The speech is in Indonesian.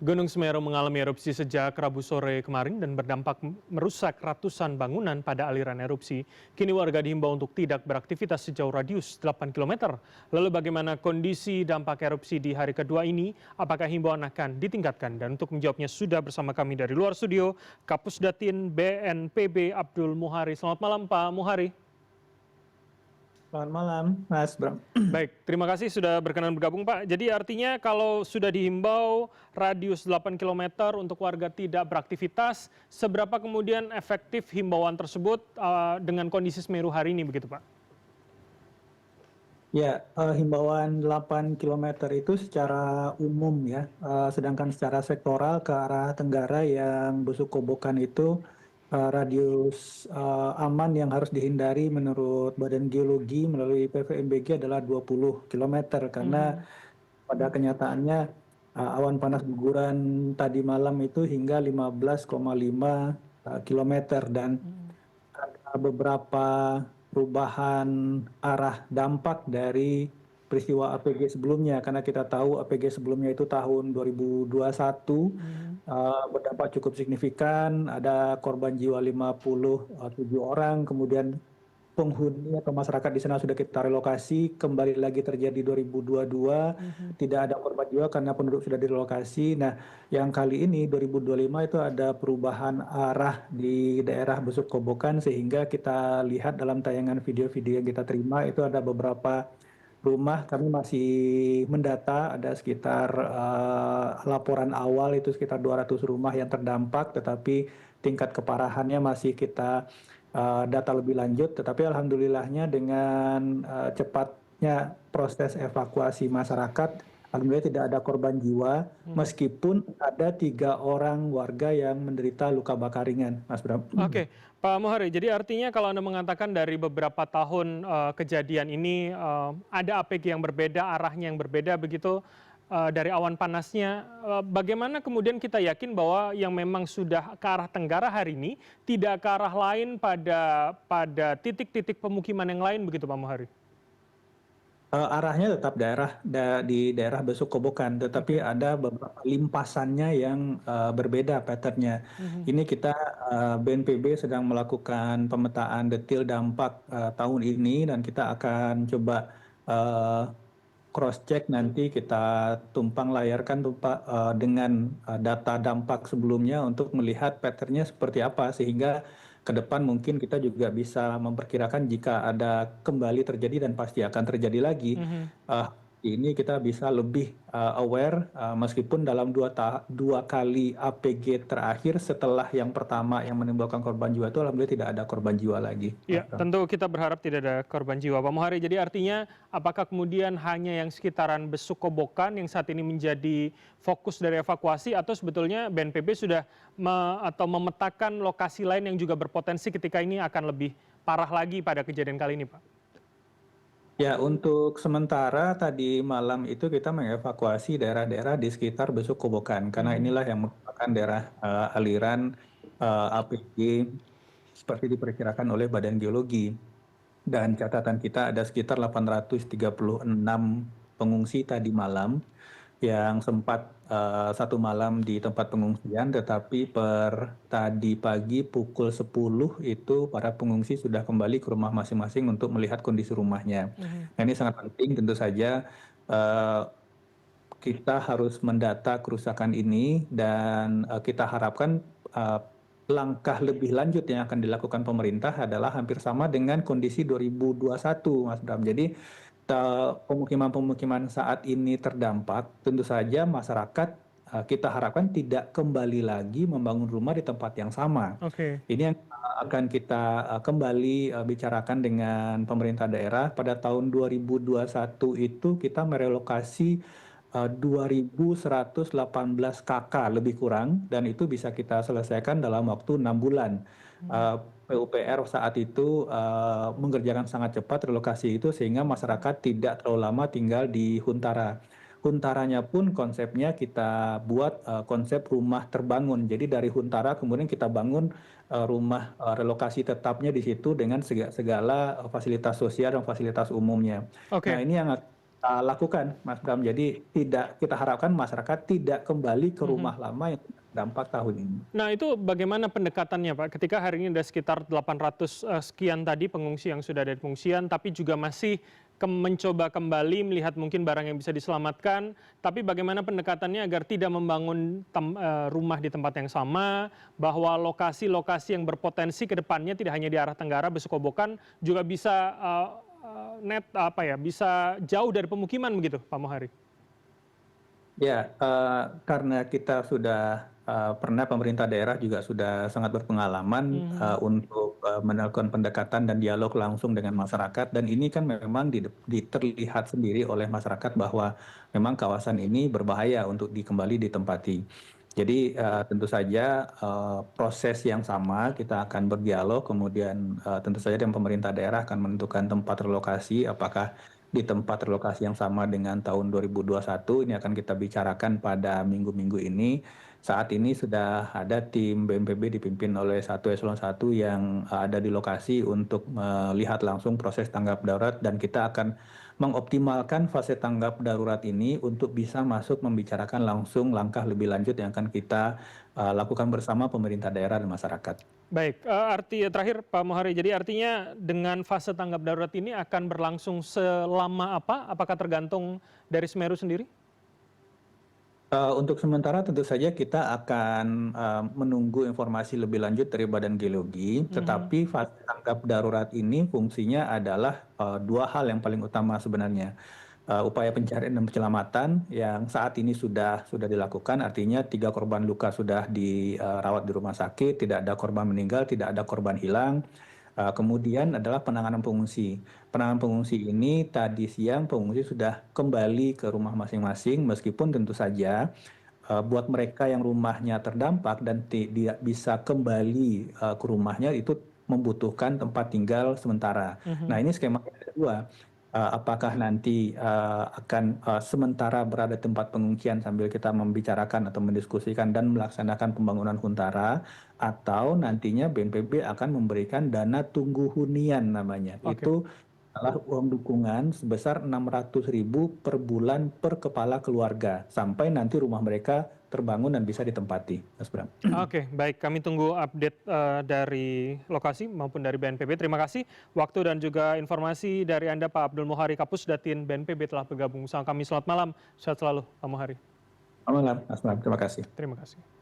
Gunung Semeru mengalami erupsi sejak Rabu sore kemarin dan berdampak merusak ratusan bangunan pada aliran erupsi. Kini warga dihimbau untuk tidak beraktivitas sejauh radius 8 km. Lalu bagaimana kondisi dampak erupsi di hari kedua ini? Apakah himbauan akan ditingkatkan? Dan untuk menjawabnya sudah bersama kami dari luar studio, Kapus Datin BNPB Abdul Muhari. Selamat malam Pak Muhari. Selamat malam, Mas Bram. Baik, terima kasih sudah berkenan bergabung Pak. Jadi artinya kalau sudah dihimbau radius 8 km untuk warga tidak beraktivitas, seberapa kemudian efektif himbauan tersebut dengan kondisi Semeru hari ini begitu Pak? Ya, himbauan 8 km itu secara umum ya, sedangkan secara sektoral ke arah Tenggara yang Busuk Kobokan itu radius aman yang harus dihindari menurut Badan Geologi melalui PVMBG adalah 20 km karena pada kenyataannya awan panas guguran tadi malam itu hingga 15,5 km dan ada beberapa perubahan arah dampak dari peristiwa APG sebelumnya karena kita tahu APG sebelumnya itu tahun 2021 berdampak cukup signifikan, ada korban jiwa 57 orang, kemudian penghuni atau masyarakat di sana sudah kita relokasi, kembali lagi terjadi 2022, tidak ada korban jiwa karena penduduk sudah direlokasi. Nah, yang kali ini 2025 itu ada perubahan arah di daerah Besuk Kobokan sehingga kita lihat dalam tayangan video-video yang kita terima itu ada beberapa rumah kami masih mendata ada sekitar laporan awal itu sekitar 200 rumah yang terdampak tetapi tingkat keparahannya masih kita data lebih lanjut, tetapi alhamdulillahnya dengan cepatnya proses evakuasi masyarakat, alhamdulillah tidak ada korban jiwa, meskipun ada 3 orang warga yang menderita luka bakar ringan, Mas Bram. Oke, Pak Muhari, jadi artinya kalau Anda mengatakan dari beberapa tahun kejadian ini ada APG yang berbeda, arahnya yang berbeda begitu dari awan panasnya, bagaimana kemudian kita yakin bahwa yang memang sudah ke arah Tenggara hari ini tidak ke arah lain pada titik-titik pemukiman yang lain begitu Pak Muhari? Arahnya tetap di daerah Besuk Kobokan, tetapi ada beberapa limpasannya yang berbeda patternnya. Ini kita BNPB sedang melakukan pemetaan detail dampak tahun ini dan kita akan coba cross check nanti kita tumpang layarkan dengan data dampak sebelumnya untuk melihat patternnya seperti apa sehingga ke depan mungkin kita juga bisa memperkirakan jika ada kembali terjadi dan pasti akan terjadi lagi. Ini kita bisa lebih aware meskipun dalam dua kali APG terakhir setelah yang pertama yang menimbulkan korban jiwa itu alhamdulillah tidak ada korban jiwa lagi. Ya, tentu kita berharap tidak ada korban jiwa Pak Muhari. Jadi artinya apakah kemudian hanya yang sekitaran Besuk Kobokan yang saat ini menjadi fokus dari evakuasi atau sebetulnya BNPB sudah memetakan lokasi lain yang juga berpotensi ketika ini akan lebih parah lagi pada kejadian kali ini Pak? Ya, untuk sementara tadi malam itu kita mengevakuasi daerah-daerah di sekitar Besuk Kobokan karena inilah yang merupakan daerah aliran APG seperti diperkirakan oleh Badan Geologi. Dan catatan kita ada sekitar 836 pengungsi tadi malam yang sempat 1 malam di tempat pengungsian, tetapi per tadi pagi pukul 10 itu para pengungsi sudah kembali ke rumah masing-masing untuk melihat kondisi rumahnya. Nah, ini sangat penting tentu saja kita harus mendata kerusakan ini dan kita harapkan langkah lebih lanjut yang akan dilakukan pemerintah adalah hampir sama dengan kondisi 2021, Mas Bram. Jadi pemukiman-pemukiman saat ini terdampak, tentu saja masyarakat kita harapkan tidak kembali lagi membangun rumah di tempat yang sama. Ini yang akan kita kembali bicarakan dengan pemerintah daerah. Pada tahun 2021 itu kita merelokasi 2.118 KK lebih kurang dan itu bisa kita selesaikan dalam waktu 6 bulan. PUPR saat itu mengerjakan sangat cepat relokasi itu sehingga masyarakat tidak terlalu lama tinggal di Huntara. Huntaranya pun konsepnya kita buat konsep rumah terbangun. Jadi dari Huntara kemudian kita bangun rumah relokasi tetapnya di situ dengan segala fasilitas sosial dan fasilitas umumnya. Nah, ini yang lakukan, Mas Bram. Jadi kita harapkan masyarakat tidak kembali ke Mhm. rumah lama yang terdampak tahun ini. Nah, itu bagaimana pendekatannya, Pak? Ketika hari ini ada sekitar 800 sekian tadi pengungsi yang sudah ada di pengungsian, tapi juga masih mencoba kembali melihat mungkin barang yang bisa diselamatkan, tapi bagaimana pendekatannya agar tidak membangun rumah di tempat yang sama, bahwa lokasi-lokasi yang berpotensi ke depannya tidak hanya di arah Tenggara, Besukobokan, juga bisa bisa jauh dari pemukiman begitu, Pak Mohari? Ya, karena kita sudah pernah pemerintah daerah juga sudah sangat berpengalaman Mhm. untuk melakukan pendekatan dan dialog langsung dengan masyarakat dan ini kan memang terlihat sendiri oleh masyarakat bahwa memang kawasan ini berbahaya untuk kembali ditempati. Jadi tentu saja proses yang sama kita akan berdialog kemudian tentu saja dengan pemerintah daerah akan menentukan tempat relokasi apakah di tempat relokasi yang sama dengan tahun 2021 ini akan kita bicarakan pada minggu-minggu ini. Saat ini sudah ada tim BNPB dipimpin oleh satu eselon 1 yang ada di lokasi untuk melihat langsung proses tanggap darurat dan kita akan mengoptimalkan fase tanggap darurat ini untuk bisa masuk membicarakan langsung langkah lebih lanjut yang akan kita lakukan bersama pemerintah daerah dan masyarakat. Baik, terakhir Pak Mohari, jadi artinya dengan fase tanggap darurat ini akan berlangsung selama apa? Apakah tergantung dari Semeru sendiri? Untuk sementara tentu saja kita akan menunggu informasi lebih lanjut dari Badan Geologi, Mhm. tetapi fase tanggap darurat ini fungsinya adalah dua hal yang paling utama sebenarnya. Upaya pencarian dan penyelamatan yang saat ini sudah dilakukan, artinya 3 korban luka sudah dirawat di rumah sakit, tidak ada korban meninggal, tidak ada korban hilang. Kemudian adalah penanganan pengungsi. Penanganan pengungsi ini tadi siang pengungsi sudah kembali ke rumah masing-masing meskipun tentu saja buat mereka yang rumahnya terdampak dan tidak bisa kembali ke rumahnya itu membutuhkan tempat tinggal sementara. Nah, Mhm. ini skema yang kedua. Apakah nanti akan sementara berada di tempat pengungsian sambil kita membicarakan atau mendiskusikan dan melaksanakan pembangunan huntara atau nantinya BNPB akan memberikan dana tunggu hunian namanya. Oke. Itu adalah uang dukungan sebesar 600.000 per bulan per kepala keluarga sampai nanti rumah mereka terbangun dan bisa ditempati, Mas Bram. Oke, baik. Kami tunggu update dari lokasi maupun dari BNPB. Terima kasih waktu dan juga informasi dari Anda, Pak Abdul Mohari Kapusdatin BNPB telah bergabung bersama kami. Selamat malam, sehat selalu, Pak Mohari. Selamat malam, Mas Bram. Terima kasih. Terima kasih.